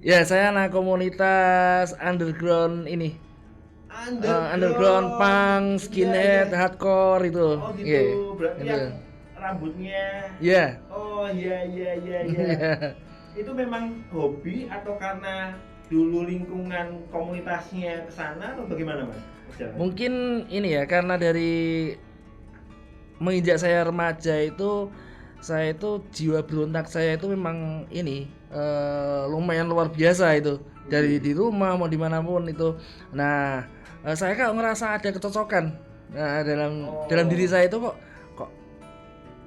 Ya, saya anak komunitas underground ini. Underground Underground. punk, Iya, iya. skinhead, hardcore itu. Oh gitu. Iya. Berarti Itu. yang rambutnya. Iya. Oh iya iya iya iya. Itu memang hobi atau karena dulu lingkungan komunitasnya ke sana atau bagaimana, Mas? Perjalanannya? Mungkin ini ya karena dari menginjak saya remaja itu saya itu jiwa berontak saya itu memang ini lumayan luar biasa itu dari Wih. di rumah mau dimanapun itu. Nah, saya kok ngerasa ada kecocokan. Nah, dalam diri Oh, saya itu kok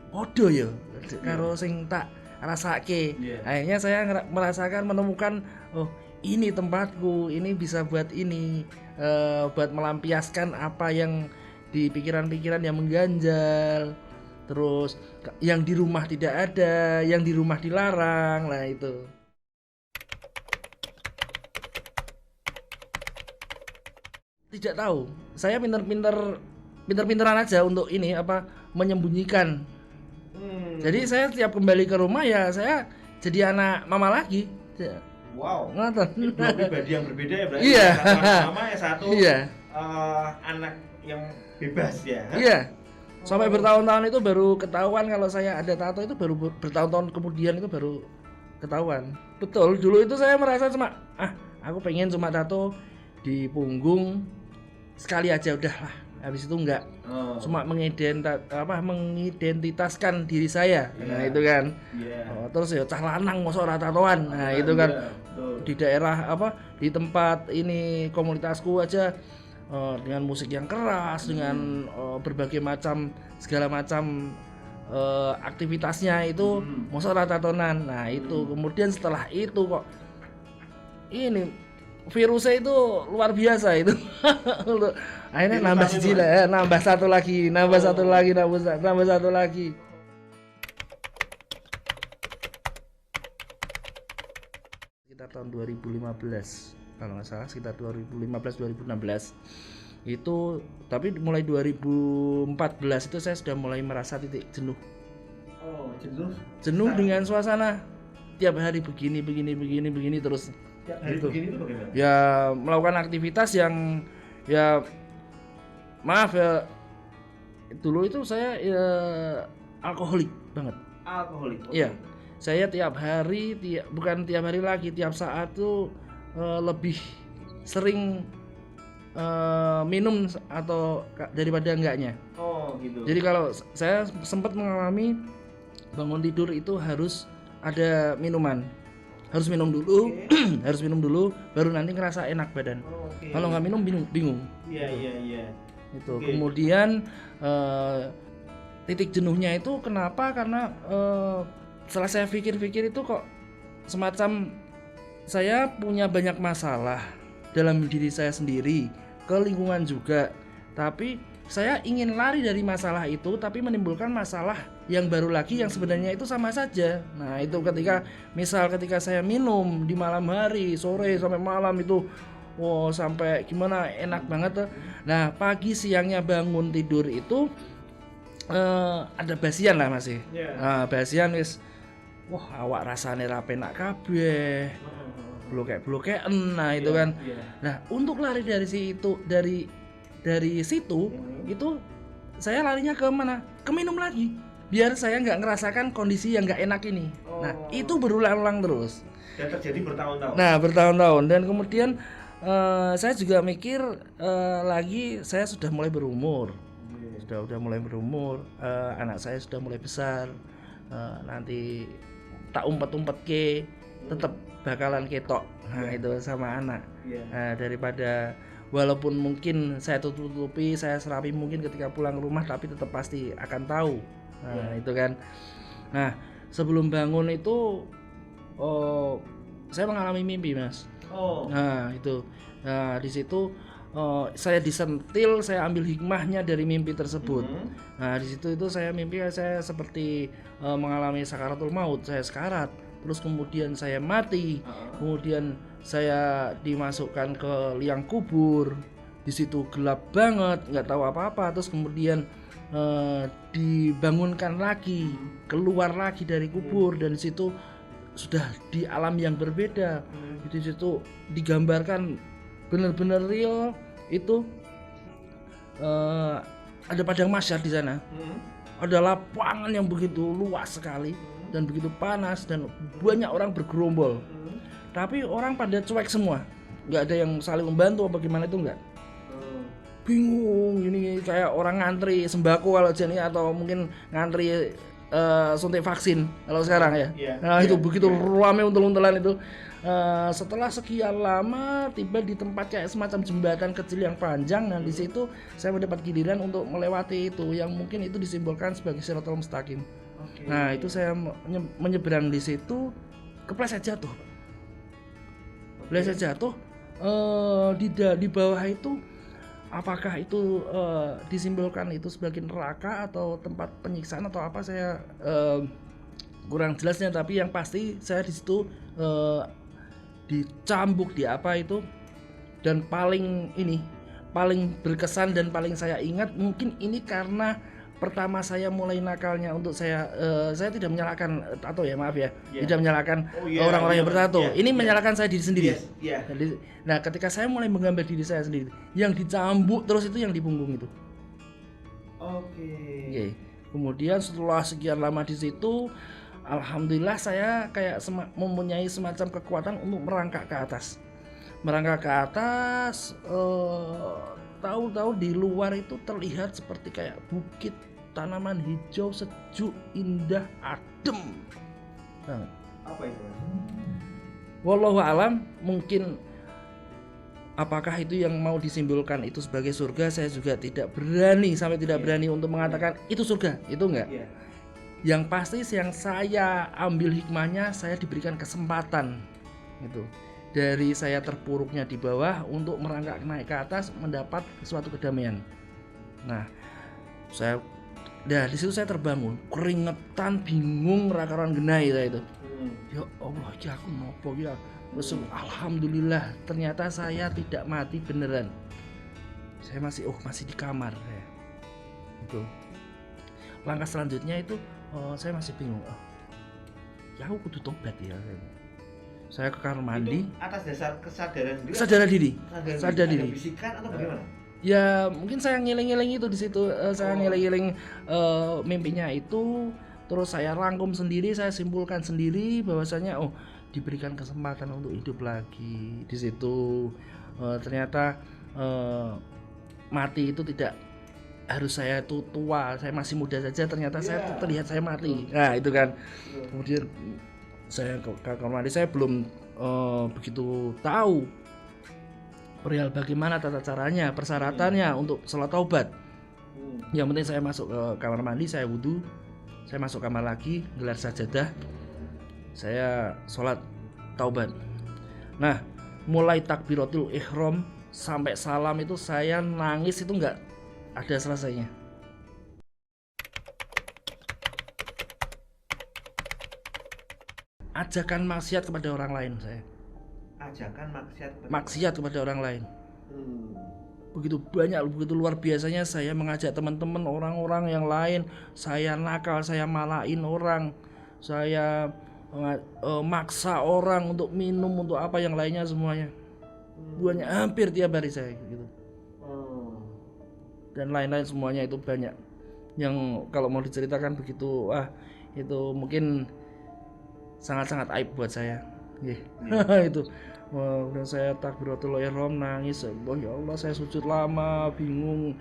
podo ya iya. karo sing tak rasake. Iya. Akhirnya saya merasakan menemukan oh ini tempatku, ini bisa buat ini buat melampiaskan apa yang di pikiran-pikiran yang mengganjal. Terus yang di rumah tidak ada, yang di rumah dilarang. Nah, itu. Tidak tahu. Saya pinter-pinteran aja untuk ini apa menyembunyikan. Jadi Hmm. saya tiap kembali ke rumah ya saya jadi anak mama lagi. Ya, Wow. ngoten. Ini dua pribadi yang berbeda ya berarti Iya. yang satu anak mama, yang satu Iya. anak yang bebas ya. Hah? Iya. Sampai Oh, bertahun-tahun itu baru ketahuan kalau saya ada tato itu baru bertahun-tahun kemudian itu baru ketahuan. Betul, dulu itu saya merasa cuma aku pengen cuma tato di punggung sekali aja udah lah. Habis itu enggak. oh, Cuma mengidentitaskan diri saya. Nah, iya, itu kan. iya. Oh, terus ya cah lanang mosok ora tatoan. Nah, Nah, itu kan iya, betul. di daerah apa di tempat ini komunitasku aja dengan musik yang keras dengan berbagai macam segala macam aktivitasnya itu Hmm, mosok ora tatonan. Nah, itu hmm. kemudian setelah itu kok ini virusnya itu luar biasa itu. Akhirnya Virus nambah apa itu, siji Mas? lah, nambah satu lagi, nambah satu Oh, lagi, nambah satu lagi. Sekitar tahun 2015 kalau nggak salah sekitar 2015 2016 itu, tapi mulai 2014 itu saya sudah mulai merasa titik jenuh oh, jenuh. jenuh Sa- dengan suasana tiap hari begini begini terus Tiap hari gitu begini itu bagaimana? ya, melakukan aktivitas yang ya maaf ya dulu itu saya ya alkoholik banget. Alkoholik. Iya, Oke. saya tiap hari, bukan tiap hari lagi, tiap saat tuh lebih sering minum atau daripada enggaknya. Oh, gitu. Jadi kalau saya sempat mengalami bangun tidur itu harus ada minuman, harus minum dulu, Oke. harus minum dulu, baru nanti ngerasa enak badan. Oh, oke. Kalau nggak minum bingung, bingung. Iya, Gitu. iya, iya. Itu. Oke. Kemudian titik jenuhnya itu kenapa? Karena setelah saya pikir-pikir itu kok semacam saya punya banyak masalah dalam diri saya sendiri, ke lingkungan juga. Tapi saya ingin lari dari masalah itu tapi menimbulkan masalah yang baru lagi yang sebenarnya itu sama saja. Nah, itu ketika saya minum di malam hari, sore sampai malam itu wow, sampai gimana enak banget tuh. Nah, pagi siangnya bangun tidur itu ada basian lah masih. Iya. Nah, basian wis wah awak rasane ra penak kabeh. Blokek-blokeken nah itu Iya, kan. iya. Nah, untuk lari dari situ dari situ Hmm. itu saya larinya ke mana? Ke minum lagi. Biar saya nggak ngerasakan kondisi yang nggak enak ini. Nah, itu Oh, berulang-ulang terus. dan terjadi bertahun-tahun. Nah, bertahun-tahun dan kemudian saya juga mikir lagi saya sudah mulai berumur. Iya. Sudah mulai berumur, anak saya sudah mulai besar. Nanti tak umpet-umpet ke tetap bakalan ketok. Nah, Iya. itu sama anak. Iya. Daripada walaupun mungkin saya tutupi, saya serapi mungkin ketika pulang ke rumah tapi tetap pasti akan tahu. Nah, Iya. itu kan. Nah, sebelum bangun itu oh, saya mengalami mimpi, Mas. Oh. Nah, itu. Nah, di situ saya disentil, saya ambil hikmahnya dari mimpi tersebut. Hmm. Nah, di situ itu saya mimpi saya seperti mengalami sakaratul maut, saya sekarat. Terus kemudian saya mati. Kemudian saya dimasukkan ke liang kubur. Di situ gelap banget, nggak tahu apa-apa. Terus kemudian dibangunkan lagi, keluar lagi dari kubur dan di situ sudah di alam yang berbeda. Di situ digambarkan benar-benar real itu ada padang mahsyar di sana. Ada lapangan yang begitu luas sekali dan begitu panas dan banyak orang bergerombol. Tapi orang pada cuek semua. Nggak ada yang saling membantu apa gimana itu enggak. Bingung ini kayak orang ngantri sembako kalau jenis atau mungkin ngantri suntik vaksin kalau sekarang ya. Nah itu begitu ramai untel-untelan itu. Setelah sekian lama tiba di tempat kayak semacam jembatan kecil yang panjang. Nah di situ saya mendapat giliran untuk melewati itu yang mungkin itu disimbolkan sebagai Shiratal Mustaqim. Nah itu saya menyeberang di situ, kepleset jatuh. Kepleset jatuh di bawah itu. Apakah itu disimbolkan itu sebagai neraka atau tempat penyiksaan atau apa saya kurang jelasnya, tapi yang pasti saya di situ dicambuk di apa itu, dan paling berkesan dan paling saya ingat mungkin ini karena pertama saya mulai nakalnya untuk saya tidak menyalahkan atau ya maaf ya tidak menyalahkan orang-orang yang bertato. Ini menyalahkan saya diri sendiri. Jadi, nah ketika saya mulai menggambar diri saya sendiri, yang dicambuk terus itu yang di punggung itu. Oke. Kemudian setelah sekian lama di situ, alhamdulillah saya kayak mempunyai semacam kekuatan untuk merangkak ke atas. Tahu-tahu di luar itu terlihat seperti kayak bukit, tanaman hijau, sejuk, indah, adem. Nah, apa itu? Wallahu alam, mungkin apakah itu yang mau disimbolkan itu sebagai surga, saya juga tidak berani untuk mengatakan itu surga, itu enggak. Yang pasti yang saya ambil hikmahnya, saya diberikan kesempatan itu. Dari saya terpuruknya di bawah untuk merangkak naik ke atas mendapat suatu kedamaian. Nah, di situ saya terbangun, keringetan, bingung, rakaran genai saya itu. Ya Allah, ya aku nopo ya. Alhamdulillah, ternyata saya tidak mati beneran. Saya masih di kamar ya. Itu. Langkah selanjutnya itu saya masih bingung. Ya aku kudu tobat ya. Saya ke kamar mandi. Itu atas dasar kesadaran diri. Sadar diri. Bisikan atau bagaimana? Ya mungkin saya ngiling-ngiling itu di situ. Saya ngiling-ngiling mimpinya itu. Terus saya rangkum sendiri, saya simpulkan sendiri bahwasanya diberikan kesempatan untuk hidup lagi di situ. Ternyata mati itu tidak harus saya itu tua. Saya masih muda saja. Ternyata saya terlihat saya mati. Nah itu kan. Kemudian saya ke kamar mandi, saya belum begitu tahu perihal bagaimana tata caranya, persyaratannya untuk sholat taubat. Yang penting saya masuk ke kamar mandi, saya wudhu, saya masuk kamar lagi, gelar sajadah, saya sholat taubat. Nah, mulai takbiratul ihram sampai salam itu saya nangis itu nggak ada selesainya. Ajakan maksiat kepada orang lain saya. Maksiat kepada orang lain. Begitu banyak, begitu luar biasanya saya mengajak teman-teman orang-orang yang lain. Saya nakal, saya malain orang. Saya maksa orang untuk minum, untuk apa yang lainnya semuanya. Banyak, hampir tiap hari saya gitu. Dan lain-lain semuanya itu banyak. Yang kalau mau diceritakan begitu, itu mungkin sangat-sangat aib buat saya. Itu dan saya takbiratul ihram nangis, ya Allah, saya sujud lama, bingung,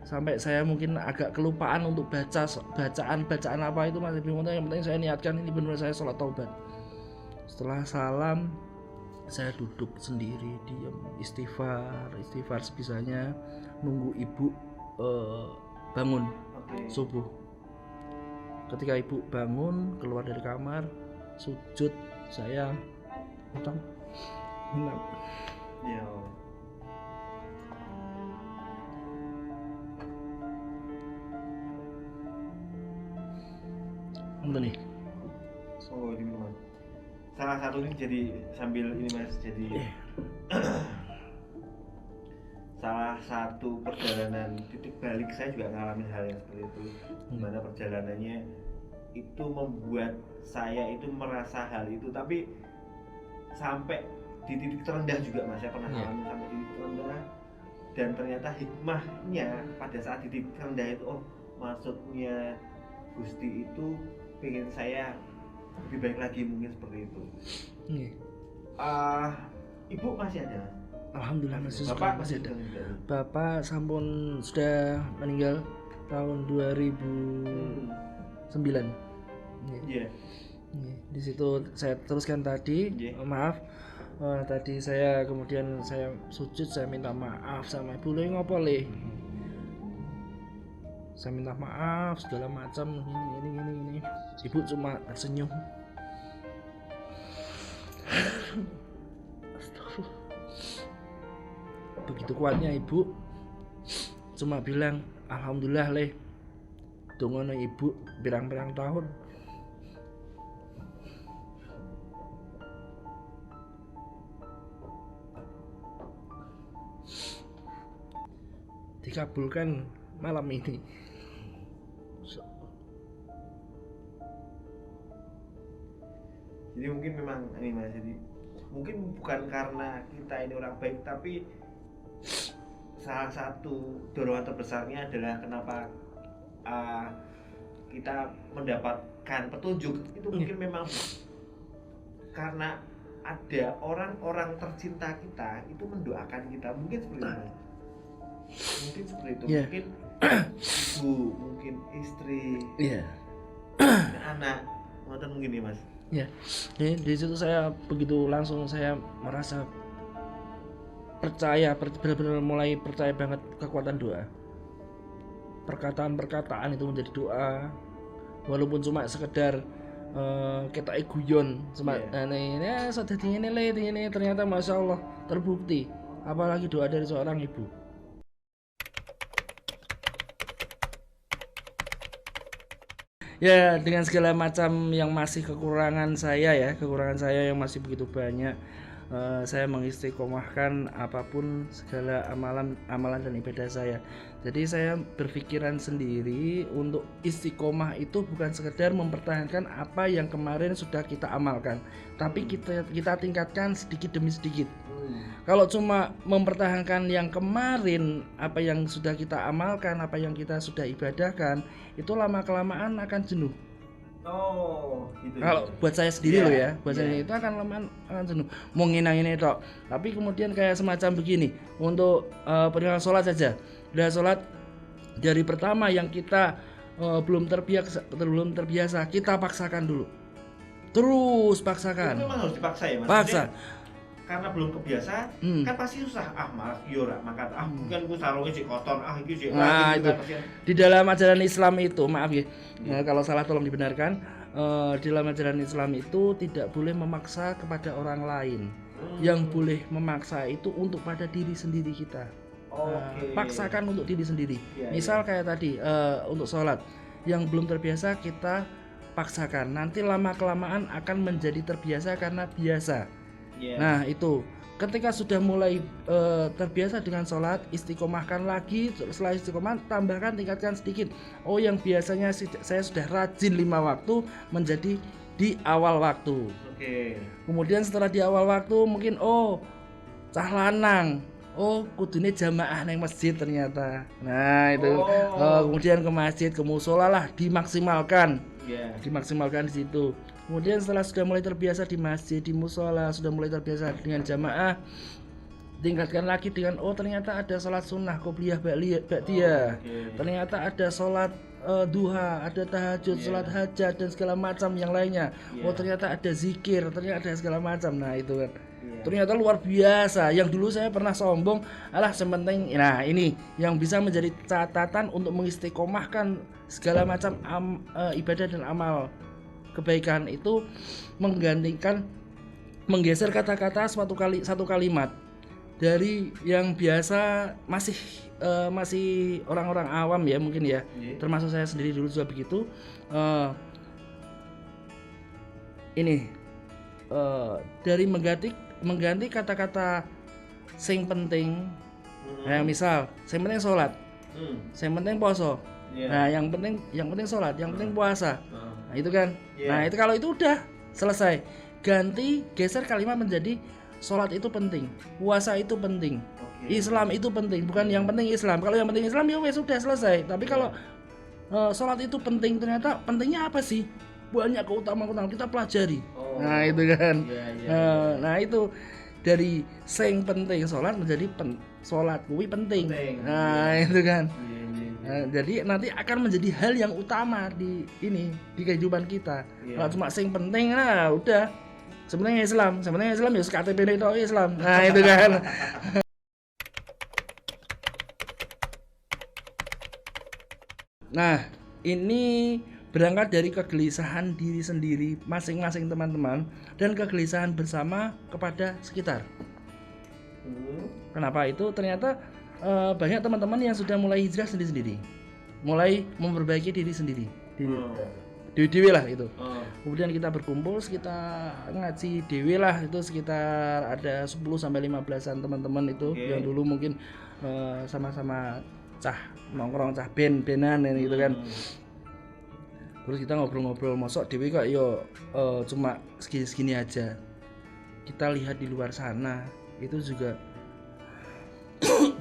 sampai saya mungkin agak kelupaan untuk bacaan apa itu masih bingung. Yang penting saya niatkan ini benar saya sholat taubat. Setelah salam saya duduk sendiri, diam, istighfar sebisanya, nunggu ibu bangun subuh. Ketika ibu bangun keluar dari kamar, sujud, saya utang ya. Nih. Ini Mas. Salah satu ini jadi sambil ini Mas, jadi salah satu perjalanan titik balik saya juga ngalamin hal yang seperti itu. Gimana perjalanannya itu membuat saya itu merasa hal itu, tapi sampai di titik terendah juga Mas, saya pernah ngalamin sampai di titik terendah, dan ternyata hikmahnya pada saat di titik terendah itu, oh maksudnya Gusti itu pengen saya lebih baik lagi, mungkin seperti itu. Ibu masih ada? Alhamdulillah masih Bapak masih ada. juga? Bapak sampun sudah meninggal tahun 2009. Iya. Di situ saya teruskan tadi. Maaf. Tadi saya kemudian saya sujud, saya minta maaf sama ibu, le ngopo le, saya minta maaf segala macam ini. Ibu cuma tersenyum. Begitu kuatnya ibu, cuma bilang alhamdulillah le, dongono ibu pirang-pirang tahun. Dikabulkan malam ini. Jadi mungkin memang ini Mas, jadi mungkin bukan karena kita ini orang baik, tapi salah satu dorongan terbesarnya adalah kenapa kita mendapatkan petunjuk itu mungkin memang karena ada orang-orang tercinta kita itu mendoakan kita, mungkin seperti itu. Mungkin seperti itu. Mungkin ibu, mungkin istri, anak, mungkin ya Mas. Ya, di situ saya begitu langsung saya merasa percaya, benar-benar mulai percaya banget kekuatan doa. Perkataan-perkataan itu menjadi doa, walaupun cuma sekedar kita guyon, cuma ini sudah ini ternyata masya Allah terbukti, apalagi doa dari seorang ibu. Ya, dengan segala macam yang masih kekurangan saya yang masih begitu banyak, saya mengistiqomahkan apapun segala amalan dan ibadah saya. Jadi saya berpikiran sendiri untuk istiqomah itu bukan sekedar mempertahankan apa yang kemarin sudah kita amalkan, tapi kita tingkatkan sedikit demi sedikit. Kalau cuma mempertahankan yang kemarin, apa yang sudah kita amalkan, apa yang kita sudah ibadahkan, itu lama-kelamaan akan jenuh. Oh, gitu. Kalau buat saya sendiri loh ya, buat saya itu akan lama akan jenuh. Mau nginang-ini tok. Tapi kemudian kayak semacam begini, untuk perihal sholat saja. Dari sholat dari pertama yang kita belum terbiasa, kita paksakan dulu. Terus paksakan. Itu memang harus dipaksa ya Mas? Paksa. Karena belum kebiasa, kan pasti susah. Malas yora makan. Bukan ku sarungnya si kotor. Iki sih. Nah, itu di dalam ajaran Islam itu, maaf ya. Kalau salah tolong dibenarkan. Di dalam ajaran Islam itu tidak boleh memaksa kepada orang lain. Yang boleh memaksa itu untuk pada diri sendiri kita. Paksakan untuk diri sendiri. Misal kayak tadi untuk sholat yang belum terbiasa kita paksakan. Nanti lama kelamaan akan menjadi terbiasa karena biasa. Nah itu ketika sudah mulai terbiasa dengan sholat, istiqomahkan lagi. Setelah istiqomah tambahkan, tingkatkan sedikit. Oh, yang biasanya saya sudah rajin 5 waktu menjadi di awal waktu. Kemudian setelah di awal waktu mungkin cah lanang, kudune jamaah nang masjid ternyata. Nah itu kemudian ke masjid, ke musola lah, dimaksimalkan. Dimaksimalkan di situ. Kemudian setelah sudah mulai terbiasa di masjid, di musola, sudah mulai terbiasa dengan jamaah, tingkatkan lagi dengan ternyata ada sholat sunnah, qobliyah, ba'diyah. Ternyata ada sholat duha, ada tahajud, sholat hajat dan segala macam yang lainnya. Ternyata ada zikir, ternyata ada segala macam. Nah itu kan ternyata luar biasa. Yang dulu saya pernah sombong, sementing. Nah ini yang bisa menjadi catatan untuk mengistiqomahkan segala macam ibadah dan amal kebaikan itu, menggeser kata-kata satu kalimat dari yang biasa masih orang-orang awam ya mungkin ya, termasuk saya sendiri dulu juga begitu. Dari mengganti kata-kata sing penting, misal sing penting sholat, sing penting poso, Iya. Nah, yang penting sholat, yang penting puasa. Nah, itu kan. Iya. Nah, itu kalau itu udah selesai. Ganti geser kalimat menjadi sholat itu penting, puasa itu penting, Oke. Islam itu penting, bukan yang penting Islam. Kalau yang penting Islam ya wes sudah selesai. Tapi kalau sholat itu penting, ternyata pentingnya apa sih? Banyak keutamaan kita pelajari. Oh. Nah, itu kan. Iya. Nah, itu dari sing penting sholat menjadi sholat kuwi penting. Nah, itu kan. Iya. Jadi nanti akan menjadi hal yang utama di kehidupan kita. Iya. Kalau cuma sing penting, nah udah. Sebenarnya Islam ya KTP itu Islam. Nah, itu kan. Nah, ini berangkat dari kegelisahan diri sendiri masing-masing teman-teman dan kegelisahan bersama kepada sekitar. Kenapa itu? Ternyata banyak teman-teman yang sudah mulai hijrah sendiri-sendiri, mulai memperbaiki diri sendiri, dewi lah itu. Kemudian kita berkumpul sekitar ngaji dewi lah itu sekitar ada 10-15an teman-teman itu yang dulu mungkin sama-sama cah nongkrong cah benan gitu kan. Terus kita ngobrol-ngobrol, mosok dewi kok yo cuma segini-segini aja. Kita lihat di luar sana itu juga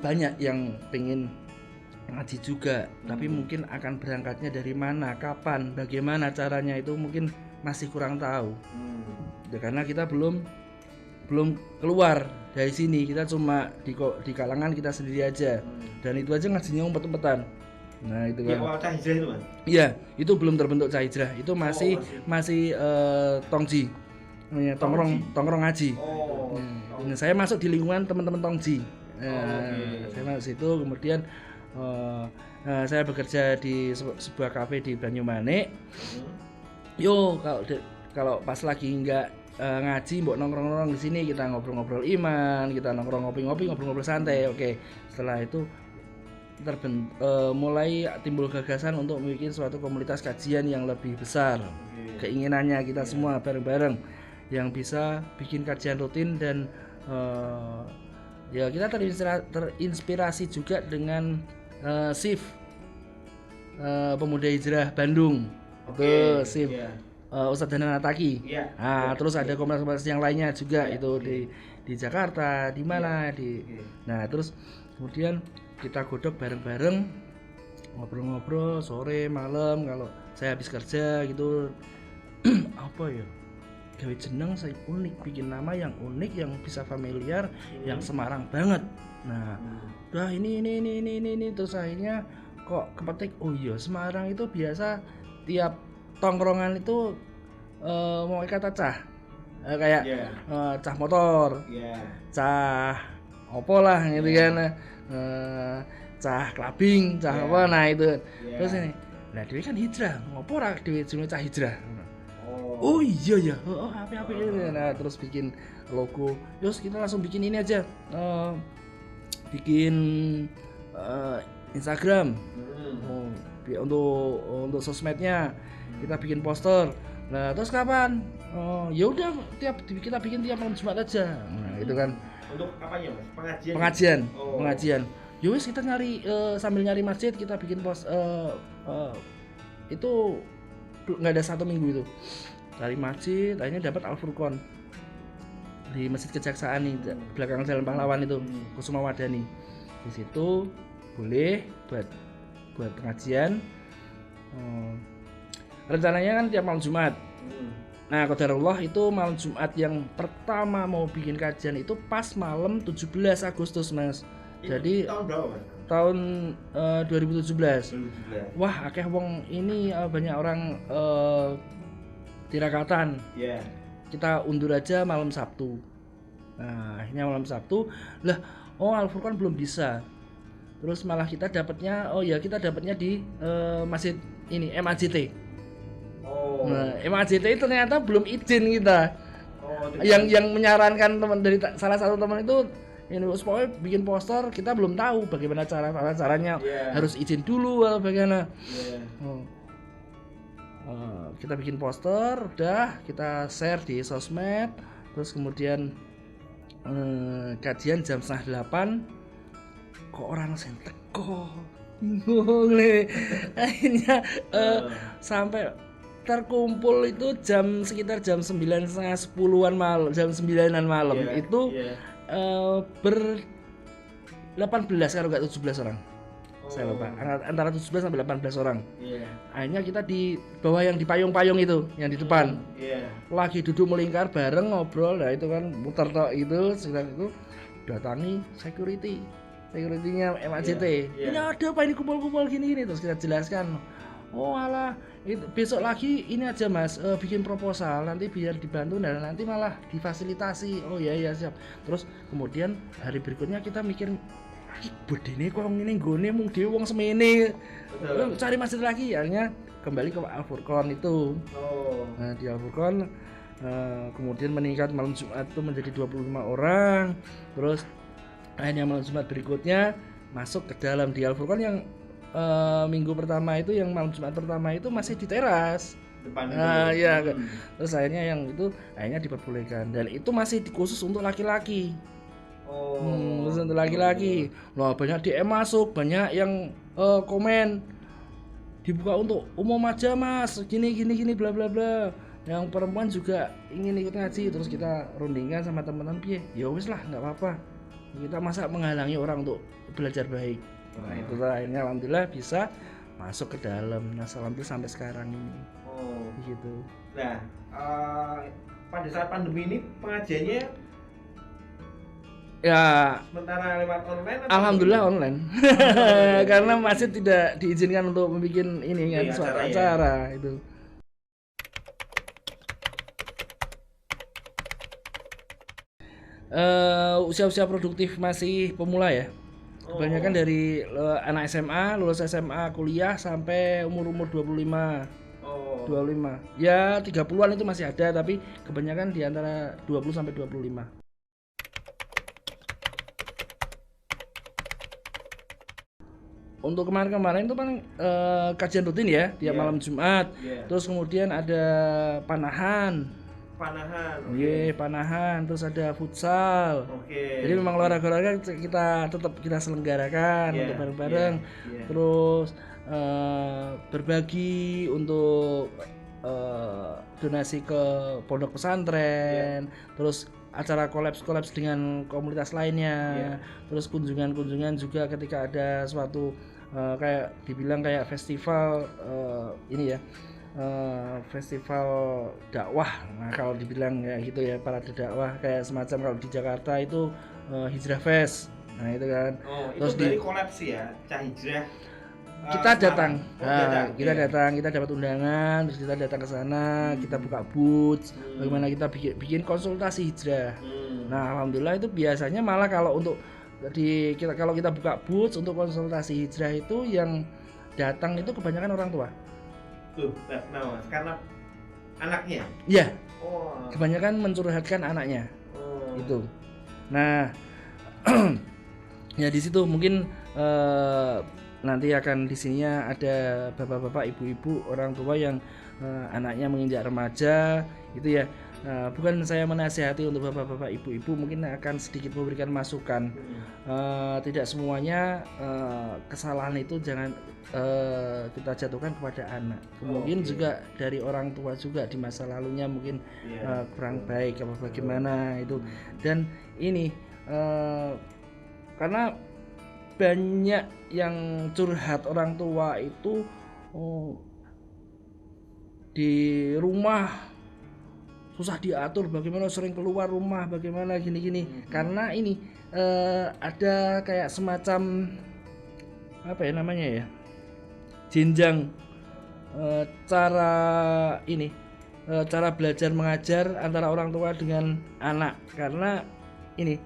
banyak yang pengen ngaji juga, tapi mungkin akan berangkatnya dari mana, kapan, bagaimana caranya itu mungkin masih kurang tahu. Ya, karena kita belum keluar dari sini, kita cuma di kalangan kita sendiri aja, dan itu aja ngajinya umpet-umpetan. Nah, itu kan. Cah hijrah itu, Mas? Iya, itu belum terbentuk cah hijrah, itu masih tongji, tongkrong ngaji. Nah, saya masuk di lingkungan teman-teman tongji. Saya masuk situ, kemudian saya bekerja di sebuah kafe di Banyumanik. Yo, kalau pas lagi nggak ngaji, mbok nongkrong di sini, kita ngobrol-ngobrol iman, kita nongkrong ngopi-ngopi, ngobrol-ngobrol santai. Oke, setelah itu mulai timbul gagasan untuk membuat suatu komunitas kajian yang lebih besar. Keinginannya kita semua bareng-bareng yang bisa bikin kajian rutin dan ya kita terinspirasi juga dengan SIF Pemuda Hijrah Bandung. Itu SIF Ustadz Danan Ataki. Nah, terus ada komunitas yang lainnya juga itu di Jakarta, di mana Nah, terus kemudian kita godok bareng-bareng, ngobrol-ngobrol sore malam kalau saya habis kerja gitu. Apa ya? Gawe jeneng saya unik, bikin nama yang unik, yang bisa familiar, yang Semarang banget. Nah, udah ini terus akhirnya kok kepetik, oh iya Semarang itu biasa tiap tongkrongan itu mau kata cah kayak cah motor, cah opo lah gitu kan, cah klabing, cah apa, nah itu. Terus ini, nah Dewi kan hijrah, ngopo ra Dewi jenenge cah hijrah. Oh iya ya, apa ini. Nah, terus bikin logo. Terus kita langsung bikin ini aja, bikin Instagram. Untuk sosmednya kita bikin poster. Nah, terus kapan? Ya udah kita bikin tiap malam Jumat aja. Nah, itu kan. Untuk apanya, Mas? Pengajian. Yowes kita nyari sambil nyari masjid kita bikin itu nggak ada 1 minggu itu. Dari masjid, akhirnya dapat Al-Furqon di Masjid Kejaksaan nih, belakang Jalan Pahlawan itu, Kusuma Wadani. Di situ boleh buat pengajian. Rencananya kan tiap malam Jumat. Nah, qadarullah itu malam Jumat yang pertama mau bikin kajian itu pas malam 17 Agustus, Mas. Jadi tahun berapa, Mas? Tahun 2017. Wah, akeh wong ini banyak orang tirakatan. Kita undur aja malam Sabtu. Nah, akhirnya malam Sabtu lah, Al-Furqon belum bisa. Terus malah kita dapatnya di masjid ini MAJT. Nah, MAJT itu ternyata belum izin kita. Yang menyarankan teman dari salah satu teman itu ini supaya bikin poster, kita belum tahu bagaimana caranya. Harus izin dulu atau bagaimana. Kita bikin poster, udah kita share di sosmed, terus kemudian kajian jam 7:30. Kok orang sing teko bingung nih. Akhirnya sampai terkumpul itu sekitar jam 9 setengah 10-an malam, jam 9-an malam. Iya, Itu iya. ber 18 kalau nggak 17 orang. Saya Oh, lupa, antara 17 sampai 18 orang. iya. Akhirnya kita di bawah yang di payung-payung itu, yang di depan. Iya. Lagi duduk melingkar bareng ngobrol, nah itu kan muter tok itu, sekitar itu datangi security-nya MACT. Iya. Ini ada apa ini kumpul-kumpul gini-gini, terus kita jelaskan. Oh alah, itu besok lagi ini aja mas, bikin proposal nanti biar dibantu dan nanti malah difasilitasi. Oh iya siap. Terus kemudian hari berikutnya kita mikir, bedine kok ngene nggone mung dhewe wong semene. Betul. Cari masjid lagi, akhirnya kembali ke Al Furqon itu. Oh. Nah, di Al Furqon kemudian meningkat malam Jumat itu menjadi 25 orang. Terus akhirnya malam Jumat berikutnya masuk ke dalam di Al Furqon yang minggu pertama itu, yang malam Jumat pertama itu masih di teras. Depan itu. Nah, iya. Terus akhirnya yang itu akhirnya diperbolehkan dan itu masih khusus untuk laki-laki. Oh. Khusus untuk laki-laki. Loh, banyak DM masuk, banyak yang komen dibuka untuk umum aja mas, gini bla bla bla. Yang perempuan juga ingin ikut ngaji, terus kita rundingkan sama teman-teman, piye ya wis lah, nggak apa-apa, kita masa menghalangi orang untuk belajar baik. Nah itu akhirnya alhamdulillah bisa masuk ke dalam. Nah alhamdulillah sampai sekarang ini. Oh. Gitu. Nah, pada saat pandemi ini pengajiannya Ya sementara lewat online atau alhamdulillah online. Karena masih tidak diizinkan untuk membuat ini kan, Iya, suatu acara ya. acara itu. Usia-usia produktif masih pemula ya. Kebanyakan dari anak SMA, lulus SMA, kuliah sampai umur 25. Oh. 25. Ya 30-an itu masih ada, tapi kebanyakan di antara 20 sampai 25. Untuk kemarin-kemarin itu kan kajian rutin ya tiap Iya. malam Jumat. Iya. Terus kemudian ada panahan. Panahan. Panahan, terus ada futsal. Oke. Jadi memang olahraga kita tetap selenggarakan Iya, untuk bareng-bareng. iya. Terus berbagi untuk donasi ke pondok pesantren. Terus acara kolaps dengan komunitas lainnya. Iya. Terus kunjungan juga ketika ada suatu kayak dibilang kayak festival ini ya. Festival dakwah. Nah kalau dibilang ya gitu ya, parade dakwah kayak semacam kalau di Jakarta itu Hijrah Fest. Nah itu kan. Oh, Terus itu dari kolapsi ya, Cah Hijrah. kita datang. Kita Iya. datang, kita dapat undangan, terus kita datang ke sana, kita buka booth, bagaimana kita bikin konsultasi hijrah. Nah, alhamdulillah itu biasanya malah kalau untuk kalau kita buka booth untuk konsultasi hijrah itu yang datang itu kebanyakan orang tua. Tuh, nah, karena anaknya. Iya, Oh. kebanyakan mencurhatkan anaknya. Oh. Itu. Nah, ya di situ mungkin nanti akan di sininya ada bapak-bapak, ibu-ibu, orang tua yang anaknya menginjak remaja, itu ya. Bukan saya menasihati untuk bapak-bapak, ibu-ibu, mungkin akan sedikit memberikan masukan. Tidak semuanya kesalahan itu jangan kita jatuhkan kepada anak. Mungkin juga dari orang tua juga di masa lalunya mungkin kurang baik apa bagaimana itu. Dan ini karena banyak yang curhat orang tua itu di rumah susah diatur, bagaimana sering keluar rumah, bagaimana gini-gini. Karena ini ada kayak semacam apa ya namanya ya, jenjang cara cara belajar mengajar antara orang tua dengan anak. Karena ini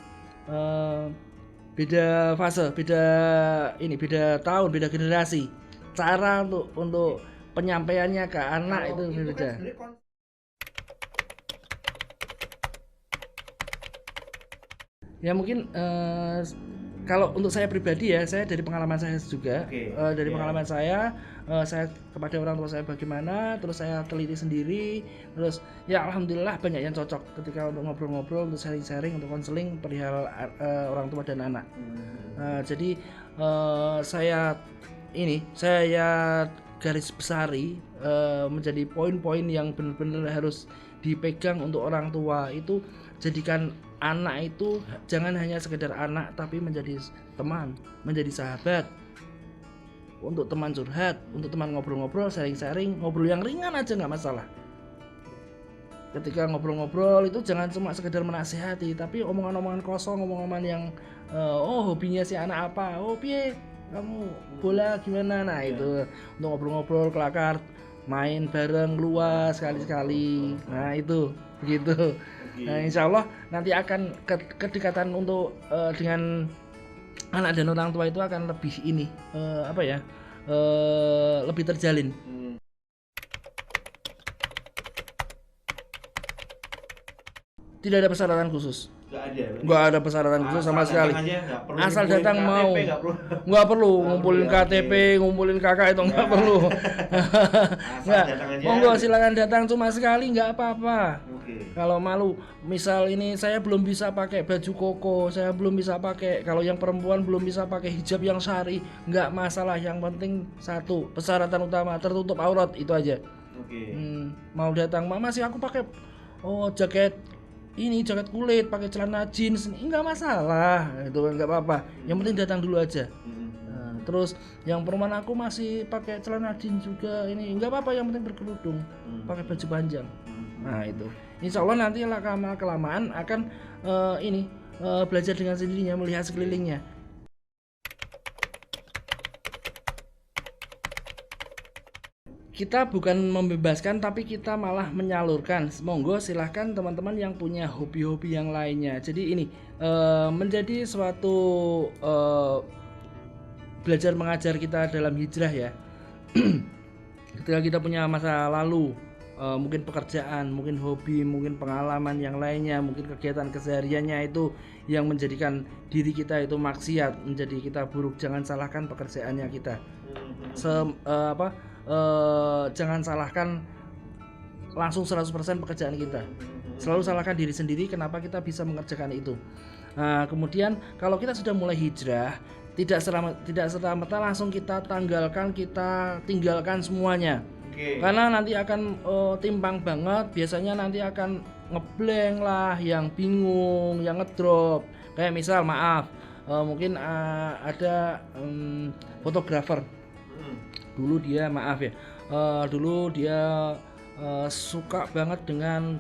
beda fase, beda tahun, beda generasi. Cara untuk penyampaiannya ke anak itu beda. Ya mungkin kalau untuk saya pribadi ya, saya dari pengalaman saya juga, dari pengalaman saya kepada orang tua saya bagaimana, terus saya teliti sendiri, terus ya alhamdulillah banyak yang cocok ketika untuk ngobrol-ngobrol, untuk sharing-sharing, untuk konseling perihal orang tua dan anak. Jadi saya ini saya garis besari menjadi poin-poin yang benar-benar harus dipegang untuk orang tua itu, jadikan anak itu jangan hanya sekedar anak tapi menjadi teman, menjadi sahabat, untuk teman curhat, untuk teman ngobrol-ngobrol, sharing-sharing, ngobrol yang ringan aja nggak masalah. Ketika ngobrol-ngobrol itu jangan cuma sekedar menasihati, tapi omongan-omongan kosong, omongan yang hobinya si anak apa, piye kamu bola gimana, nah itu untuk ngobrol-ngobrol kelakar, main bareng luas sekali-sekali, nah itu begitu. Nah insya Allah nanti akan kedekatan untuk dengan anak dan orang tua itu akan lebih ini lebih terjalin. Tidak ada persyaratan khusus. Nggak ada persyaratan khusus sama sekali. Asal datang mau. Nggak perlu ngumpulin KTP, ngumpulin kakak itu nggak perlu. Nggak. Monggo silakan datang cuma sekali nggak apa-apa. Kalau malu, misal ini saya belum bisa pakai baju koko, saya belum bisa pakai. Kalau yang perempuan belum bisa pakai hijab yang syari, nggak masalah. Yang penting satu persyaratan utama tertutup aurat itu aja. Mau datang, mama sih aku pakai jaket kulit, pakai celana jeans, enggak masalah, itu nggak apa-apa. Yang penting datang dulu aja. Nah, terus yang perempuan aku masih pakai celana jeans juga, ini enggak apa-apa, yang penting berkerudung, pakai baju panjang. Nah itu, insya Allah nanti lama kelamaan akan belajar dengan sendirinya, melihat sekelilingnya. Kita bukan membebaskan tapi kita malah menyalurkan. Monggo silahkan teman-teman yang punya hobi-hobi yang lainnya. Jadi ini menjadi suatu belajar mengajar kita dalam hijrah ya. Ketika kita punya masa lalu, mungkin pekerjaan, mungkin hobi, mungkin pengalaman yang lainnya, mungkin kegiatan kesehariannya itu yang menjadikan diri kita itu maksiat, menjadi kita buruk. Jangan salahkan pekerjaannya kita. Jangan salahkan langsung 100% pekerjaan kita. Selalu salahkan diri sendiri kenapa kita bisa mengerjakan itu. Nah, kemudian kalau kita sudah mulai hijrah, tidak serta-merta langsung kita tinggalkan semuanya. Karena nanti akan timpang banget, biasanya nanti akan ngeblank lah, yang bingung, yang ngedrop. Kayak misal mungkin ada fotografer. Dulu dia suka banget dengan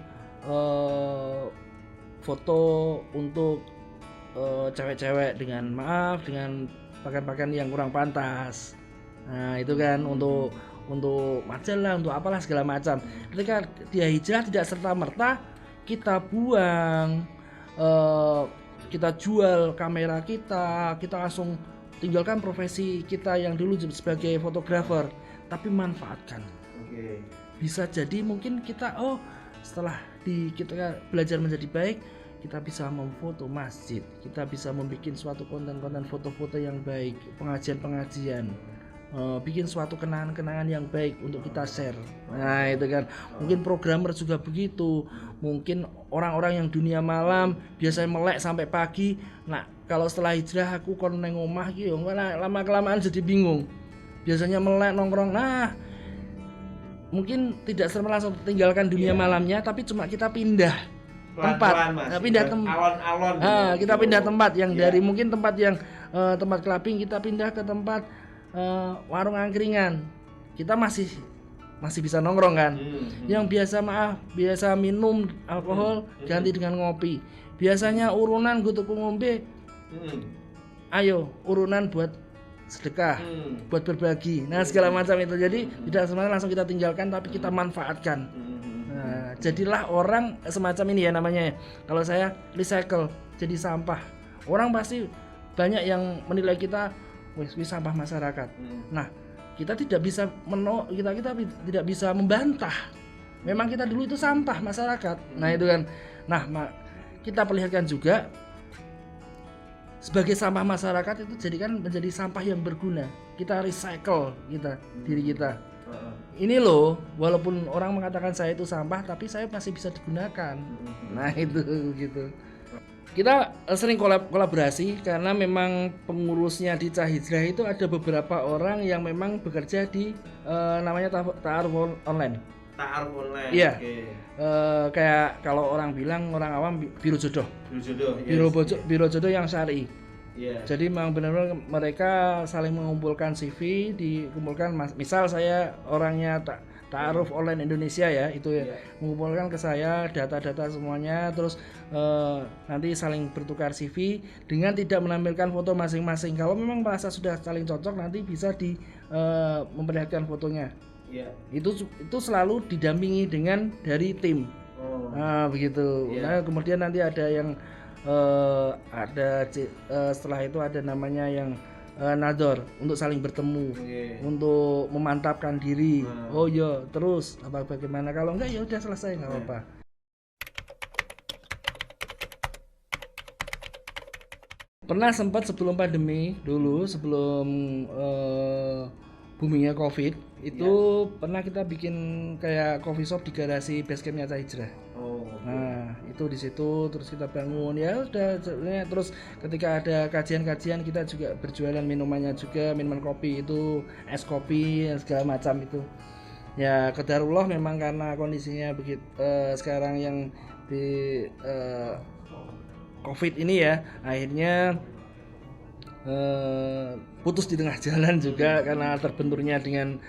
foto untuk cewek-cewek dengan pakaian-pakaian yang kurang pantas. Nah itu kan untuk majalah, untuk apalah segala macam. Ketika dia hijrah, tidak serta-merta kita buang, kita jual kamera kita langsung tinggalkan profesi kita yang dulu sebagai fotografer, tapi manfaatkan. Bisa jadi mungkin kita setelah kita belajar menjadi baik, kita bisa memfoto masjid, kita bisa membuat suatu konten-konten foto-foto yang baik, pengajian-pengajian, bikin suatu kenangan-kenangan yang baik untuk kita share. Nah itu kan, mungkin programmer juga begitu, mungkin orang-orang yang dunia malam biasanya melek sampai pagi. Nah kalau setelah hijrah aku kon neng omah iki yo lama kelamaan jadi bingung. Biasanya melek nongkrong. Nah, mungkin tidak serta langsung tinggalkan dunia malamnya, tapi cuma kita pindah tempat. Alon-alon. Kita pindah tempat yang dari mungkin tempat yang tempat clubbing, kita pindah ke tempat warung angkringan. Kita masih bisa nongkrong kan. Yang biasa minum alkohol ganti dengan ngopi. Biasanya urunan gue tuku ngombe. Ayo urunan buat sedekah, buat berbagi, nah segala macam itu. Jadi tidak semuanya langsung kita tinggalkan, tapi kita manfaatkan. Nah, jadilah orang semacam ini ya namanya. Kalau saya recycle, jadi sampah. Orang pasti banyak yang menilai kita sampah masyarakat. Nah, kita tidak bisa kita tidak bisa membantah. Memang kita dulu itu sampah masyarakat. Nah itu kan. Nah kita perlihatkan juga sebagai sampah masyarakat itu jadikan menjadi sampah yang berguna. Kita recycle diri kita. Ini loh, walaupun orang mengatakan saya itu sampah, tapi saya masih bisa digunakan. Nah itu gitu. kita sering kolaborasi karena memang pengurusnya di Cahijrah itu ada beberapa orang yang memang bekerja di namanya ta'aruf online. Ta'aruf online. Iya. Oke. Kayak kalau orang bilang, orang awam biro jodoh. Yes. Biro jodoh yang syar'i. Iya. Jadi memang benar-benar mereka saling mengumpulkan CV, dikumpulkan. Misal saya orangnya Ta'aruf Online Indonesia ya, itu ya, mengumpulkan ke saya data-data semuanya, terus nanti saling bertukar CV dengan tidak menampilkan foto masing-masing. Kalau memang merasa sudah saling cocok, nanti bisa memperlihatkan fotonya. Iya. Itu selalu didampingi dengan dari tim. Nah begitu. Nah kemudian nanti ada yang setelah itu ada namanya yang nador untuk saling bertemu, untuk memantapkan diri. Oh iya, terus bagaimana, kalau enggak ya udah selesai, nggak apa-apa. Pernah sempat sebelum pandemi dulu, sebelum boomingnya COVID itu pernah kita bikin kayak coffee shop di garasi basecampnya Cahijrah. Nah itu di situ terus kita bangun ya udah, terus ketika ada kajian-kajian kita juga berjualan minumannya juga, minuman kopi itu, es kopi segala macam itu. Ya qadarullah memang karena kondisinya begitu sekarang yang di COVID ini ya, akhirnya putus di tengah jalan juga karena terbenturnya dengan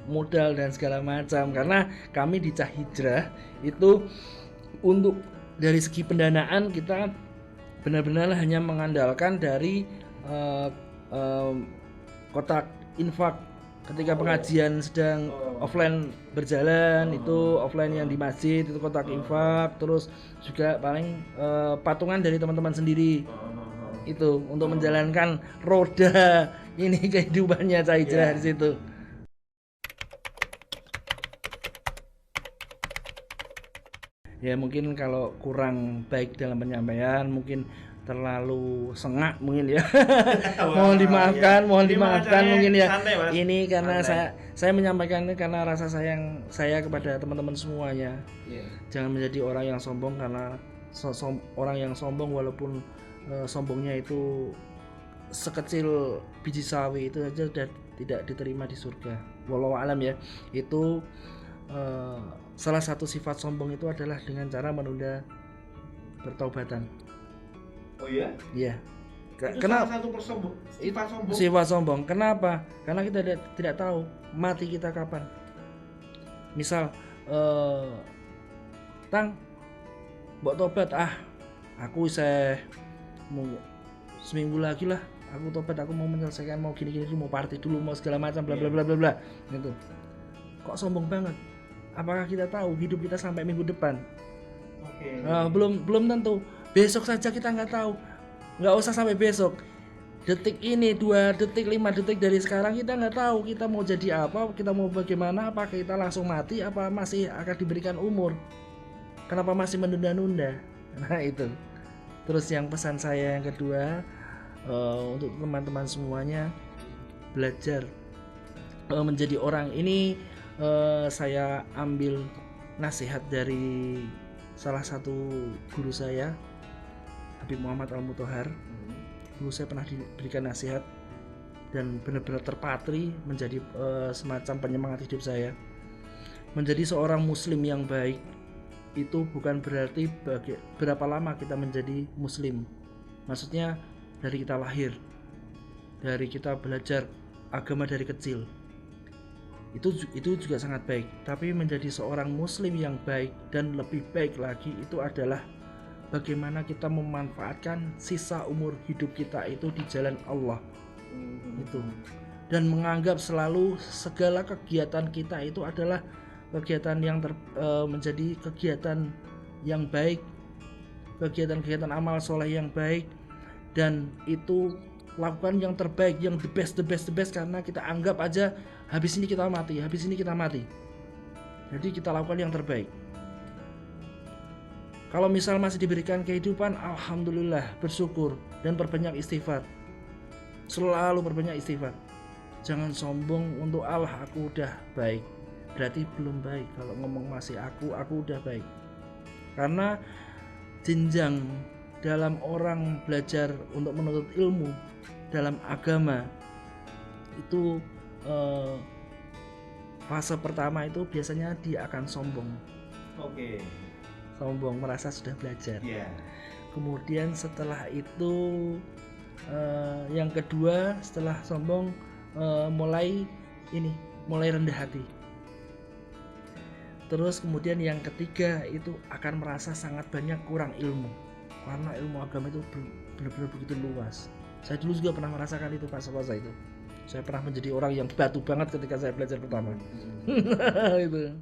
modal dan segala macam. Karena kami di Cahijrah itu untuk dari segi pendanaan kita benar-benar hanya mengandalkan dari kotak infak ketika pengajian sedang offline berjalan. Itu offline yang di masjid itu kotak infak, terus juga paling patungan dari teman-teman sendiri itu untuk menjalankan roda ini kehidupannya Cahijrah di situ. Ya mungkin kalau kurang baik dalam penyampaian, mungkin terlalu sengak mungkin ya. mohon dimaafkan mungkin ya. Ini karena saya menyampaikan ini karena rasa sayang saya kepada teman-teman semuanya. Jangan menjadi orang yang sombong, karena orang yang sombong walaupun sombongnya itu sekecil biji sawi itu saja sudah tidak diterima di surga. Wallahu alam ya. Itu salah satu sifat sombong itu adalah dengan cara menunda pertaubatan. Oh iya? Iya. Kenapa? Salah satu sifat sombong. Kenapa? Karena kita tidak tahu mati kita kapan. Misal tang mbok tobat, aku mau seminggu lagi lah aku tobat, aku mau menyelesaikan, mau gini mau party dulu, mau segala macam bla bla bla bla bla gitu. Kok sombong banget? Apakah kita tahu hidup kita sampai minggu depan? Belum tentu. Besok saja kita nggak tahu. Nggak usah sampai besok. Detik ini, 2 detik, 5 detik dari sekarang kita nggak tahu kita mau jadi apa, kita mau bagaimana, apakah kita langsung mati, apa masih akan diberikan umur. Kenapa masih menunda-nunda? Nah itu. Terus yang pesan saya yang kedua, untuk teman-teman semuanya, belajar menjadi orang ini. Saya ambil nasihat dari salah satu guru saya, Habib Muhammad Al-Mutahar. Dulu saya pernah diberikan nasihat dan benar-benar terpatri menjadi semacam penyemangat hidup saya. Menjadi seorang muslim yang baik itu bukan berarti berapa lama kita menjadi muslim. Maksudnya dari kita lahir, dari kita belajar agama dari kecil, itu juga sangat baik. Tapi menjadi seorang muslim yang baik dan lebih baik lagi itu adalah bagaimana kita memanfaatkan sisa umur hidup kita itu di jalan Allah itu, dan menganggap selalu segala kegiatan kita itu adalah kegiatan yang menjadi kegiatan yang baik, kegiatan amal soleh yang baik, dan itu lakukan yang terbaik, yang the best, karena kita anggap aja habis ini kita mati. Jadi kita lakukan yang terbaik. Kalau misal masih diberikan kehidupan, alhamdulillah, bersyukur dan perbanyak istighfar. Selalu perbanyak istighfar. Jangan sombong untuk Allah aku udah baik, berarti belum baik. Kalau ngomong masih aku udah baik. Karena jenjang dalam orang belajar untuk menuntut ilmu dalam agama itu fase pertama itu biasanya dia akan sombong. Oke. Sombong, merasa sudah belajar. Iya. Kemudian setelah itu yang kedua setelah sombong mulai rendah hati. Terus kemudian yang ketiga itu akan merasa sangat banyak kurang ilmu, karena ilmu agama itu benar-benar begitu luas. Saya dulu juga pernah merasakan itu fase-fase itu. Saya pernah menjadi orang yang batu banget ketika saya belajar pertama. Itu.